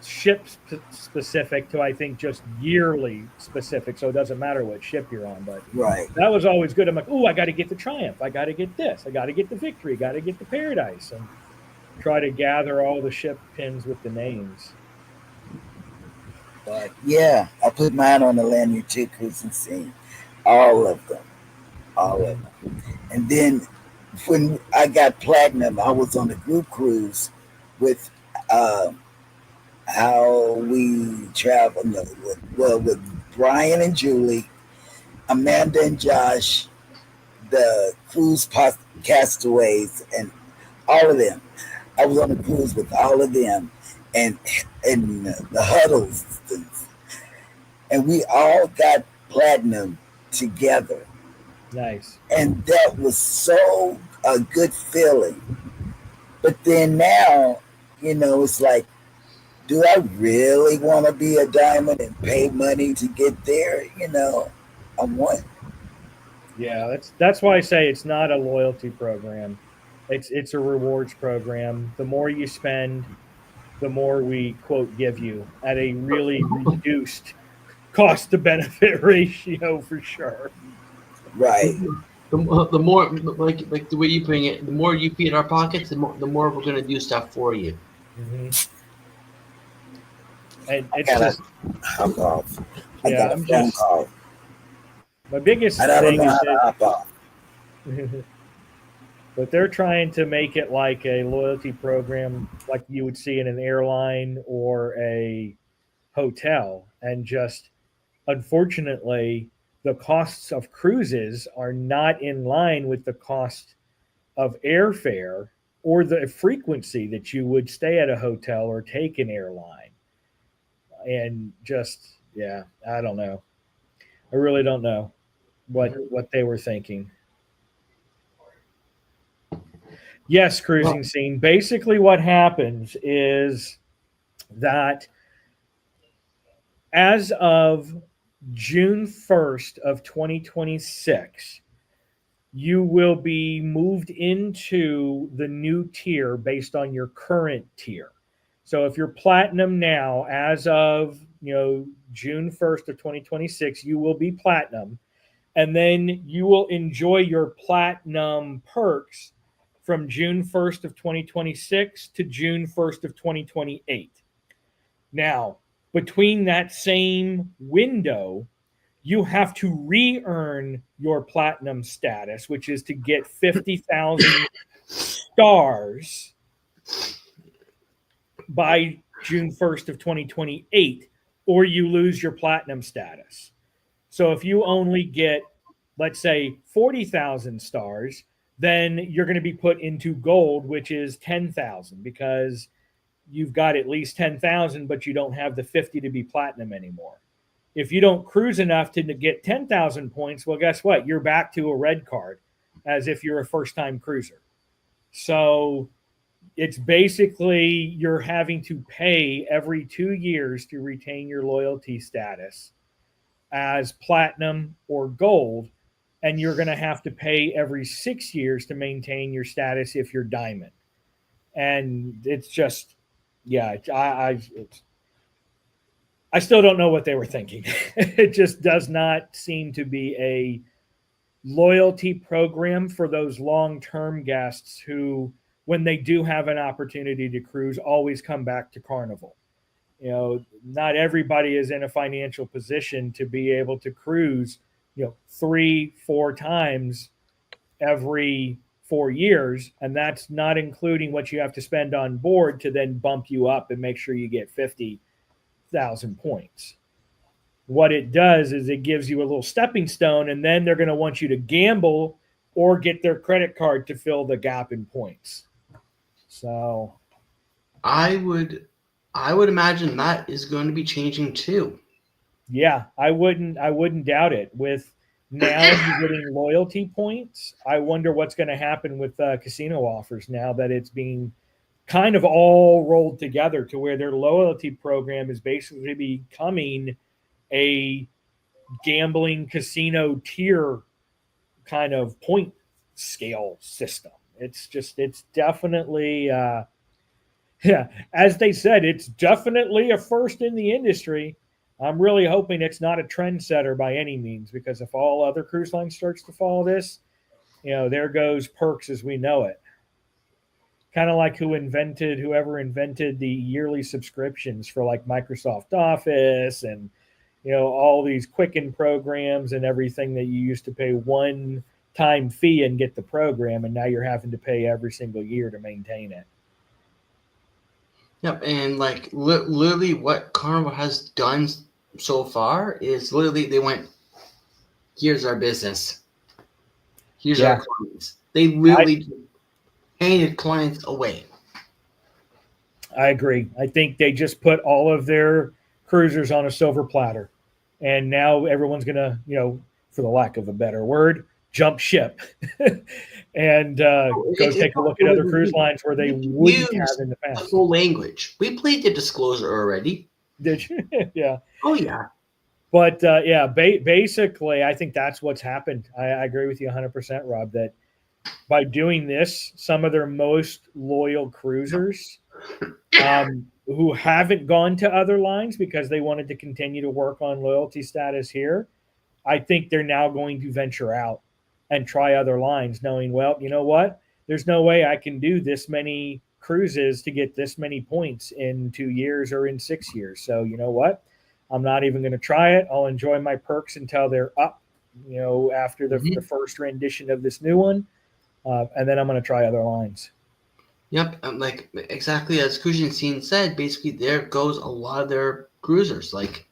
ship specific to I think just yearly specific, so it doesn't matter what ship you're on. But Right. that was always good. I'm like, oh, I got to get the Triumph, I got to get this, I got to get the Victory, got to get the Paradise, and try to gather all the ship pins with the names. But Yeah, I put mine on the lanyard too, cruising scene. All of them. All of them. And then when I got platinum, I was on a group cruise with how we traveled. No, with Brian and Julie, Amanda and Josh, the cruise castaways, and all of them. I was on a cruise with all of them, and the huddles, and we all got platinum together, nice. and that was so a good feeling. But then now, it's like, do I really want to be a diamond and pay money to get there? I want. Yeah, that's why I say it's not a loyalty program. It's a rewards program. The more you spend, the more we quote give you at a really reduced cost to benefit ratio for sure. Right. The more, like the way you putting it, the more you feed our pockets, the more we're gonna do stuff for you. Mm-hmm. And it's gotta just, hop off. I yeah, got a I'm phone just call. my biggest I don't thing know is how to hop off. that, but they're trying to make it like a loyalty program, like you would see in an airline or a hotel, and just unfortunately, the costs of cruises are not in line with the cost of airfare or the frequency that you would stay at a hotel or take an airline. And just, yeah, I don't know. I really don't know what they were thinking. Yes, cruising scene. Basically, what happens is that as of June 1st of 2026, you will be moved into the new tier based on your current tier. So if you're platinum now, as of June 1st of 2026, you will be platinum, and then you will enjoy your platinum perks from June 1st of 2026 to June 1st of 2028. Now, between that same window, you have to re-earn your platinum status, which is to get 50,000 stars by June 1st of 2028, or you lose your platinum status. So if you only get, let's say, 40,000 stars, then you're going to be put into gold, which is 10,000, because you've got at least 10,000, but you don't have the 50 to be platinum anymore. If you don't cruise enough to get 10,000 points, well, guess what? You're back to a red card as if you're a first-time cruiser. So it's basically you're having to pay every 2 years to retain your loyalty status as platinum or gold, and you're going to have to pay every 6 years to maintain your status if you're diamond. And it's just, yeah, I still don't know what they were thinking. It just does not seem to be a loyalty program for those long-term guests who, when they do have an opportunity to cruise, always come back to Carnival. You know, not everybody is in a financial position to be able to cruise, 3-4 times every 4 years. And that's not including what you have to spend on board to then bump you up and make sure you get 50,000 points. What it does is it gives you a little stepping stone, and then they're going to want you to gamble or get their credit card to fill the gap in points. So I would imagine that is going to be changing too. Yeah, I wouldn't doubt it. With now you're getting loyalty points, I wonder what's going to happen with casino offers now that it's being kind of all rolled together to where their loyalty program is basically becoming a gambling casino tier kind of point scale system. It's definitely, yeah, as they said, it's definitely a first in the industry. I'm really hoping it's not a trendsetter by any means, because if all other cruise lines starts to follow this, there goes Perks as we know it. Kind of like whoever invented the yearly subscriptions for like Microsoft Office and all these Quicken programs and everything that you used to pay one time fee and get the program, and now you're having to pay every single year to maintain it. Yep, and like literally what Carnival has done so far is literally they went, here's our business. Here's our clients. They literally handed clients away. I agree. I think they just put all of their cruisers on a silver platter. And now everyone's going to, for the lack of a better word, jump ship and go take a look at other cruise lines where they wouldn't have in the past. The full language. We played the disclosure already. Did you? Yeah. Oh, yeah. But, basically, I think that's what's happened. I agree with you 100%, Rob, that by doing this, some of their most loyal cruisers who haven't gone to other lines because they wanted to continue to work on loyalty status here, I think they're now going to venture out and try other lines, knowing, well, you know what? There's no way I can do this many cruises to get this many points in 2 years or in 6 years. So you know what? I'm not even going to try it. I'll enjoy my perks until they're up, after the first rendition of this new one. And then I'm going to try other lines. Yep, like exactly as Cruising Scene said, basically there goes a lot of their cruisers. Like,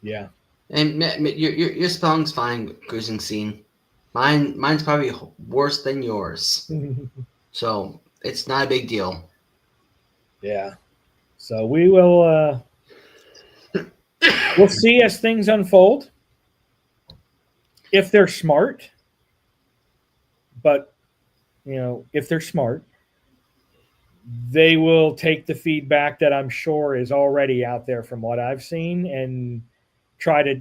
yeah, and your spelling's fine, Cruising Scene. Mine's probably worse than yours, so it's not a big deal. Yeah, so we will we'll see as things unfold. If they're smart. But, if they're smart, they will take the feedback that I'm sure is already out there from what I've seen and try to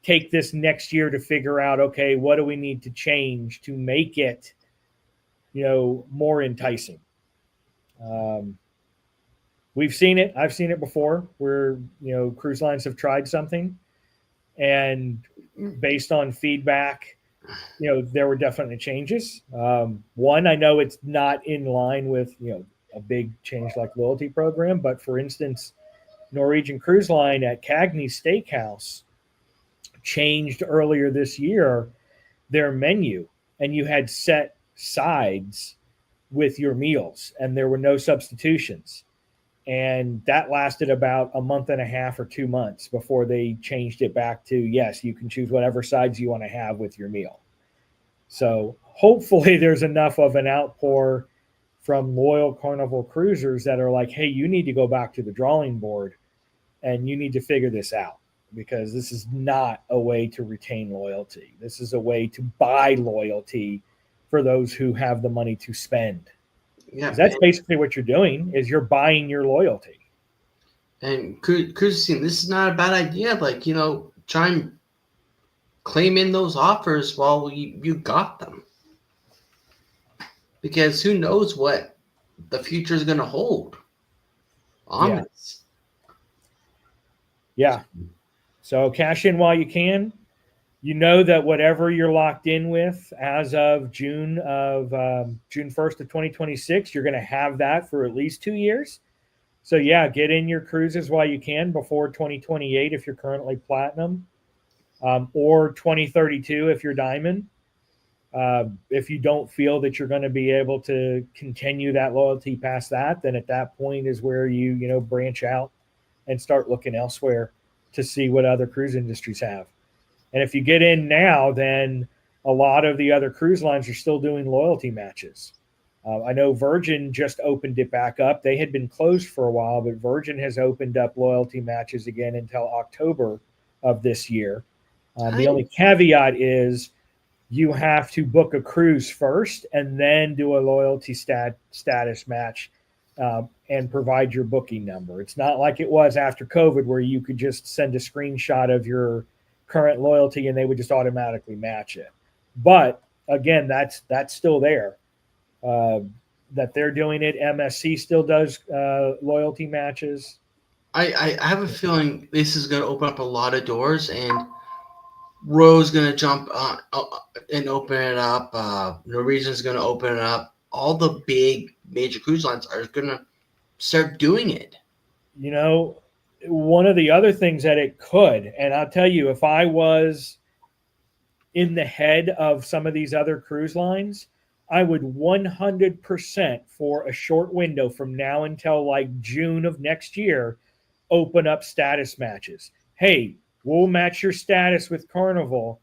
take this next year to figure out, okay, what do we need to change to make it, more enticing? We've seen it. I've seen it before where, cruise lines have tried something and based on feedback, there were definitely changes. One, I know it's not in line with, a big change like loyalty program, but for instance, Norwegian Cruise Line at Cagney's Steakhouse changed earlier this year their menu, and you had set sides with your meals, and there were no substitutions. And that lasted about a month and a half or 2 months before they changed it back to, yes, you can choose whatever sides you want to have with your meal. So hopefully there's enough of an outpour from loyal Carnival cruisers that are like, hey, you need to go back to the drawing board and you need to figure this out, because this is not a way to retain loyalty. This is a way to buy loyalty for those who have the money to spend. Yeah, That's basically what you're doing, is you're buying your loyalty. And cruising, this is not a bad idea. Like, try and claim in those offers while you got them. Because who knows what the future is going to hold on this. Yeah. So cash in while you can. You know that whatever you're locked in with as of June 1st of 2026, you're going to have that for at least 2 years. So yeah, get in your cruises while you can before 2028 if you're currently platinum, or 2032 if you're diamond. If you don't feel that you're going to be able to continue that loyalty past that, then at that point is where you branch out and start looking elsewhere to see what other cruise industries have. And if you get in now, then a lot of the other cruise lines are still doing loyalty matches. I know Virgin just opened it back up. They had been closed for a while, but Virgin has opened up loyalty matches again until October of this year. The only caveat is you have to book a cruise first and then do a loyalty status match and provide your booking number. It's not like it was after COVID where you could just send a screenshot of your current loyalty and they would just automatically match it. But again, that's still there. That they're doing it. MSC still does loyalty matches. I have a feeling this is going to open up a lot of doors, and Roy's going to jump and open it up. Norwegian's going to open it up. All the big major cruise lines are going to start doing it. One of the other things that it could, and I'll tell you, if I was in the head of some of these other cruise lines, I would 100% for a short window from now until like June of next year, open up status matches. Hey, we'll match your status with Carnival,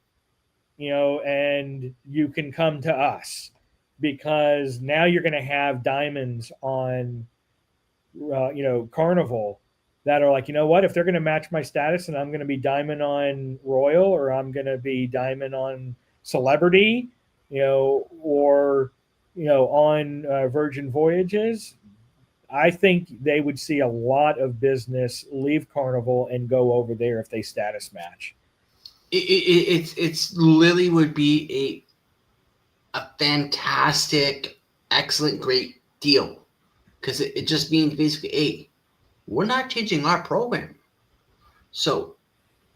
and you can come to us, because now you're going to have diamonds on, Carnival that are like, if they're going to match my status and I'm going to be diamond on Royal, or I'm going to be diamond on Celebrity, or on Virgin Voyages, I think they would see a lot of business leave Carnival and go over there if they status match. It's literally would be a fantastic, excellent, great deal, because it just means basically, hey, we're not changing our program, so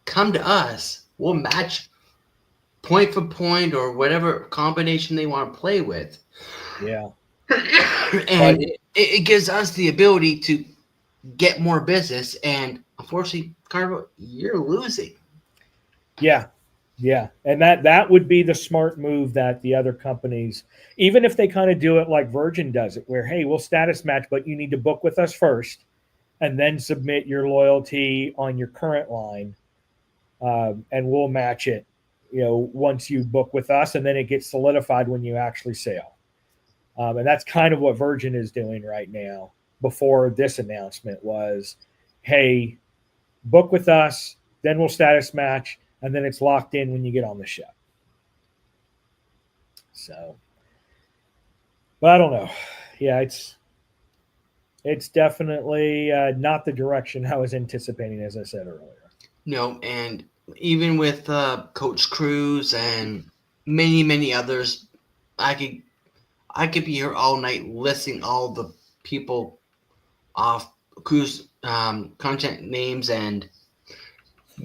come to us. We'll match point for point or whatever combination they want to play with. Yeah. And it gives us the ability to get more business. And unfortunately, Carnival, you're losing. Yeah. And that would be the smart move that the other companies, even if they kind of do it like Virgin does it, where, hey, we'll status match, but you need to book with us first and then submit your loyalty on your current line. And we'll match it, once you book with us, and then it gets solidified when you actually sail. And that's kind of what Virgin is doing right now. Before this announcement was, hey, book with us, then we'll status match, and then it's locked in when you get on the ship. So, but I don't know. Yeah, it's definitely not the direction I was anticipating, as I said earlier. No, and even with Coach Cruise and many, many others, I could be here all night listing all the people off cruise content names, and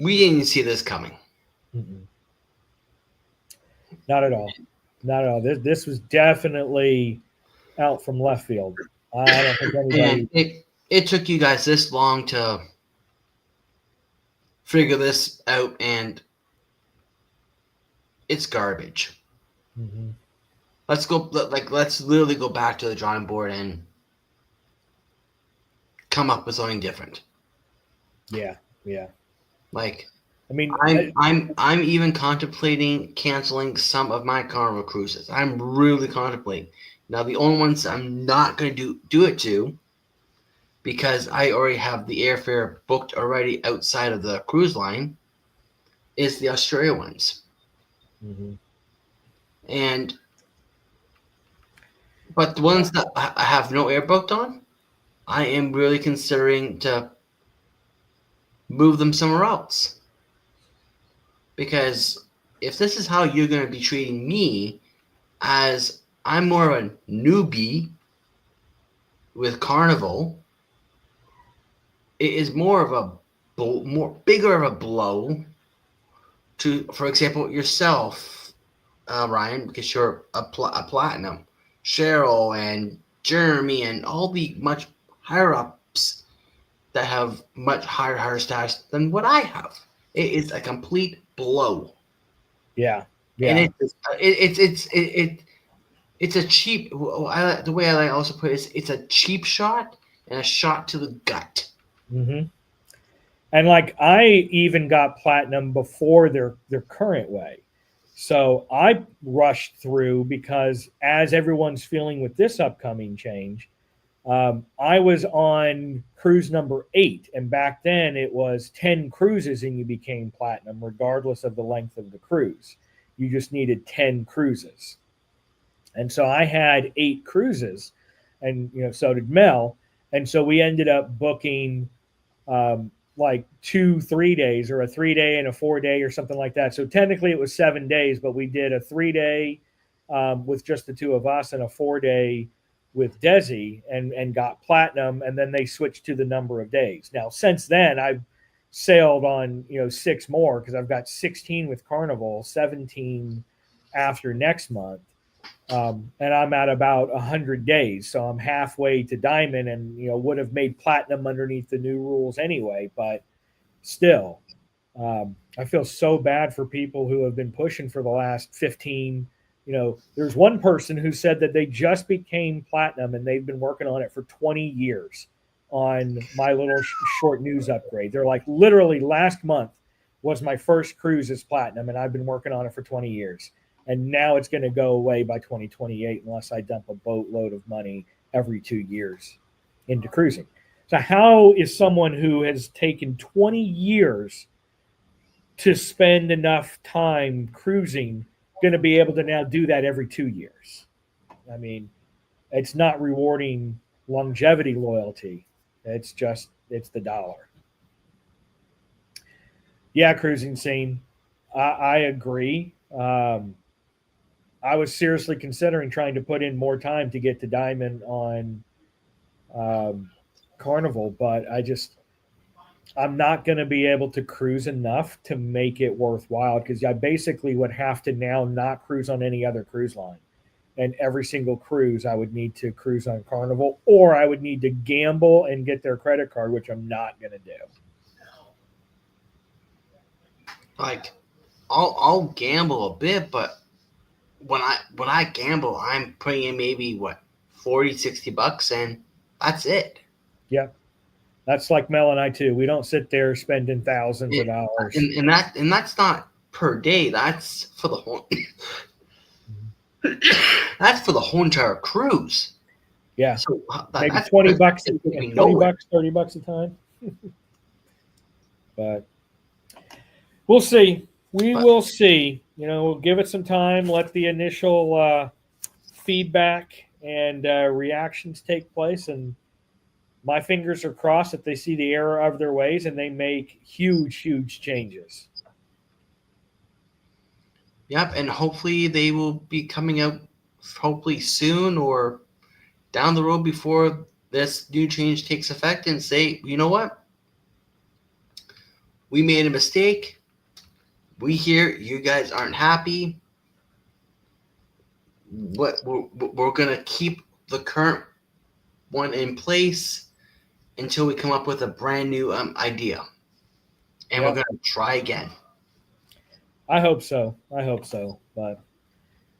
we didn't see this coming. Mm-mm. Not at all. This was definitely out from left field. I don't think anybody. And it took you guys this long to figure this out, and it's garbage. Mm-hmm. let's literally go back to the drawing board and come up with something different. Yeah. Like, I mean, I'm even contemplating canceling some of my Carnival cruises. I'm really contemplating. Now, the only ones I'm not going to do it to, because I already have the airfare booked already outside of the cruise line, is the Australia ones. But the ones that I have no air booked on, I am really considering to move them somewhere else. Because if this is how you're going to be treating me, as I'm more of a newbie with Carnival, it is more of a bigger of a blow to, for example, yourself, Ryan, because you're a platinum, Cheryl and Jeremy and all the much higher ups that have much higher status than what I have. It is a complete blow. Yeah. And it's a cheap. The way I also put it is, it's a cheap shot and a shot to the gut. And like, I even got platinum before their current way. So I rushed through because as everyone's feeling with this upcoming change, I was on cruise number 8. And back then it was 10 cruises and you became platinum, regardless of the length of the cruise. You just needed 10 cruises. And so I had 8 cruises, and so did Mel. And so we ended up booking like 2-3 days, or a 3-day and a 4-day or something like that. So technically it was 7 days, but we did a 3-day with just the two of us and a 4-day with Desi, and got platinum. And then they switched to the number of days. Now, since then, I've sailed on 6 more, because I've got 16 with Carnival, 17 after next month. And I'm at about 100 days. So I'm halfway to diamond, and, would have made platinum underneath the new rules anyway. But still, I feel so bad for people who have been pushing for the last 15. There's one person who said that they just became platinum and they've been working on it for 20 years on my little short news upgrade. They're like, literally last month was my first cruise as platinum, and I've been working on it for 20 years. And now it's going to go away by 2028 unless I dump a boatload of money every 2 years into cruising. So how is someone who has taken 20 years to spend enough time cruising going to be able to now do that every 2 years? I mean, it's not rewarding longevity loyalty. It's the dollar. Yeah, cruising scene. I agree. I was seriously considering trying to put in more time to get to diamond on Carnival, but I'm not going to be able to cruise enough to make it worthwhile, because I basically would have to now not cruise on any other cruise line. And every single cruise I would need to cruise on Carnival, or I would need to gamble and get their credit card, which I'm not going to do. Like, I'll gamble a bit, but when I gamble, I'm putting in maybe $40-$60, and that's it. Yeah, that's like Mel and I too. We don't sit there spending thousands of dollars, and that's not per day. That's for the whole. That's for the whole entire cruise. Yeah, so maybe $20, $30 a time. But we'll see. We'll see. We'll give it some time. Let the initial feedback and reactions take place, and my fingers are crossed that they see the error of their ways and they make huge changes. Yep, and hopefully they will be coming out hopefully soon or down the road before this new change takes effect, and say, you know what? We made a mistake. We hear you guys aren't happy. We're going to keep the current one in place until we come up with a brand new idea. And we're going to try again. I hope so. But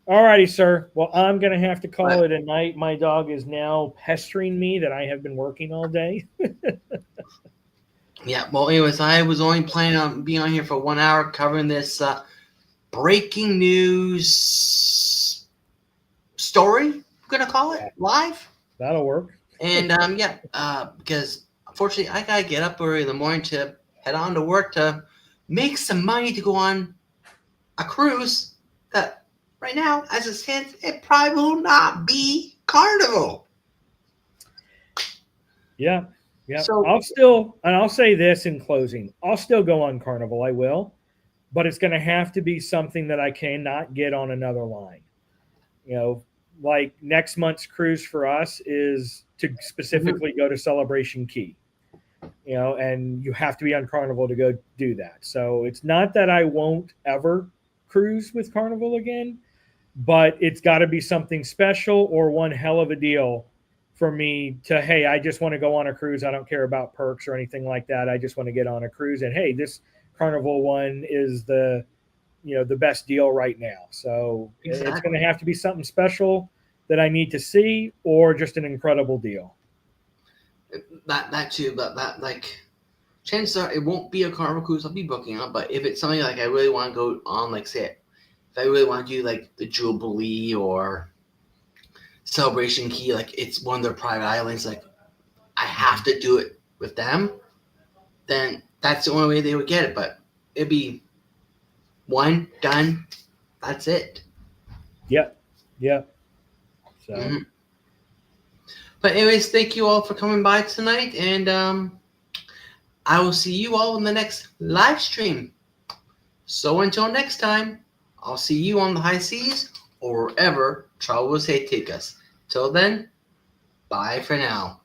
All righty, sir. Well, I'm going to have to call But- it a night. My dog is now pestering me that I have been working all day. Yeah. Well, anyways, I was only planning on being on here for 1 hour covering this breaking news story. I'm gonna call it live. That'll work. And because unfortunately I gotta get up early in the morning to head on to work to make some money to go on a cruise that right now, as it stands, it probably will not be Carnival. Yeah. Yeah. So- I'll say this in closing. I'll still go on Carnival. I will, but it's going to have to be something that I cannot get on another line. Like next month's cruise for us is to specifically go to Celebration Key. And you have to be on Carnival to go do that. So it's not that I won't ever cruise with Carnival again, but it's got to be something special or one hell of a deal for me to, hey, I just want to go on a cruise. I don't care about perks or anything like that. I just want to get on a cruise. And hey, this Carnival one is the best deal right now. So It's going to have to be something special that I need to see or just an incredible deal. That too, but that like chances are it won't be a Carnival cruise I'll be booking on. But if it's something like I really want to go on, like say if I really want to do like the Jubilee or Celebration Key, like it's one of their private islands, like I have to do it with them, then that's the only way they would get it. But it'd be one done, that's it. Yep. So Mhm. But anyways, thank you all for coming by tonight, and I will see you all in the next live stream. So until next time, I'll see you on the high seas or wherever troubles may take us. Till then, bye for now.